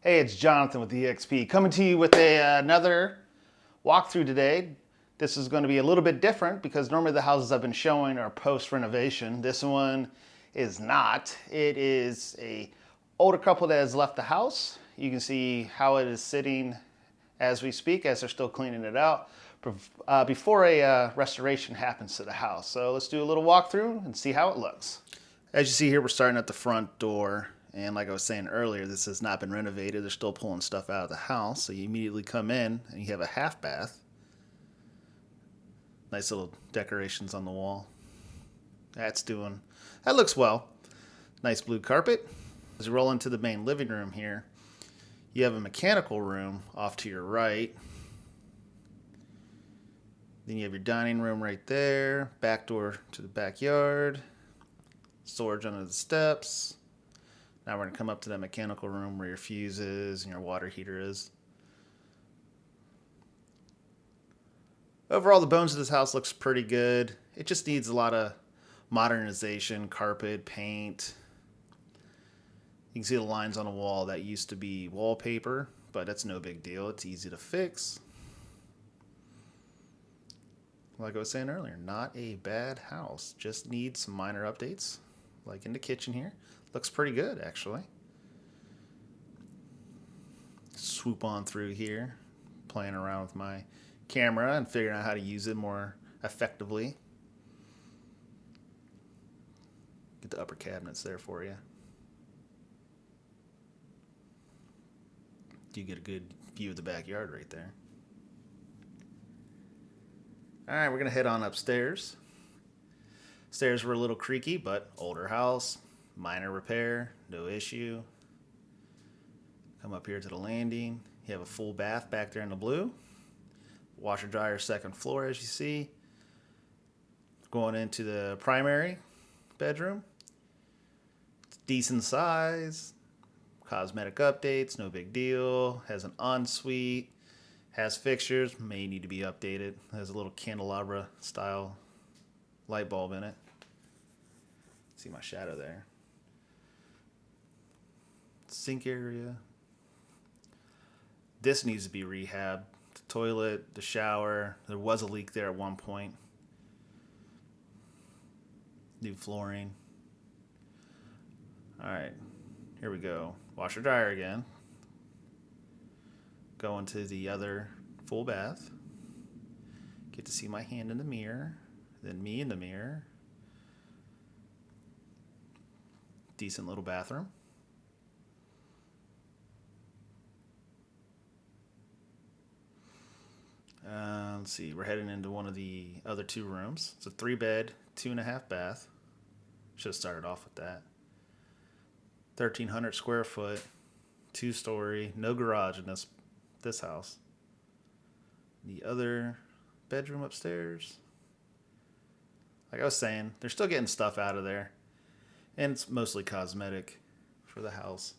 Hey, it's Jonathan with EXP coming to you with another walkthrough today. This is going to be a little bit different because normally the houses I've been showing are post-renovation. This one is not. It is a older couple that has left the house. You can see how it is sitting as we speak, as they're still cleaning it out before a restoration happens to the house. So let's do a little walkthrough and see how it looks. As you see here, we're starting at the front door. And like I was saying earlier, this has not been renovated. They're still pulling stuff out of the house. So you immediately come in and you have a half bath. Nice little decorations on the wall. That looks well. Nice blue carpet. As you roll into the main living room here, you have a mechanical room off to your right. Then you have your dining room right there. Back door to the backyard. Storage under the steps. Now we're going to come up to that mechanical room where your fuse is and your water heater is. Overall, the bones of this house looks pretty good. It just needs a lot of modernization, carpet, paint. You can see the lines on the wall. That used to be wallpaper, but that's no big deal. It's easy to fix. Like I was saying earlier, not a bad house. Just needs some minor updates, like in the kitchen here. Looks pretty good, actually. Swoop on through here, playing around with my camera and figuring out how to use it more effectively. Get the upper cabinets there for you. You get a good view of the backyard right there. All right, we're gonna head on upstairs. Stairs were a little creaky, but older house. Minor repair, no issue. Come up here to the landing. You have a full bath back there in the blue. Washer dryer second floor, as you see. Going into the primary bedroom. It's decent size. Cosmetic updates, no big deal. Has an ensuite. Has fixtures, may need to be updated. Has a little candelabra style light bulb in it. See my shadow there. Sink area. This needs to be rehabbed. The toilet, the shower. There was a leak there at one point. New flooring. Alright, here we go. Washer dryer again. Go into the other full bath. Get to see my hand in the mirror. Then me in the mirror. Decent little bathroom. Let's see, we're heading into one of the other two rooms. It's a 3-bed, 2.5 bath. Should have started off with that. 1,300 square foot, 2-story, no garage in this house. The other bedroom upstairs. Like I was saying, they're still getting stuff out of there. And it's mostly cosmetic for the house.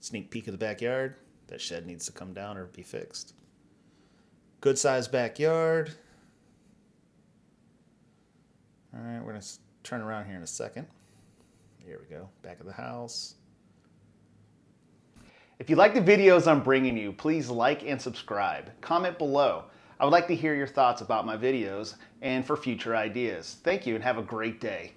Sneak peek of the backyard. That shed needs to come down or be fixed. Good sized backyard. All right, we're going to turn around here in a second. Here we go, back of the house. If you like the videos I'm bringing you, please like and subscribe. Comment below. I would like to hear your thoughts about my videos and for future ideas. Thank you and have a great day.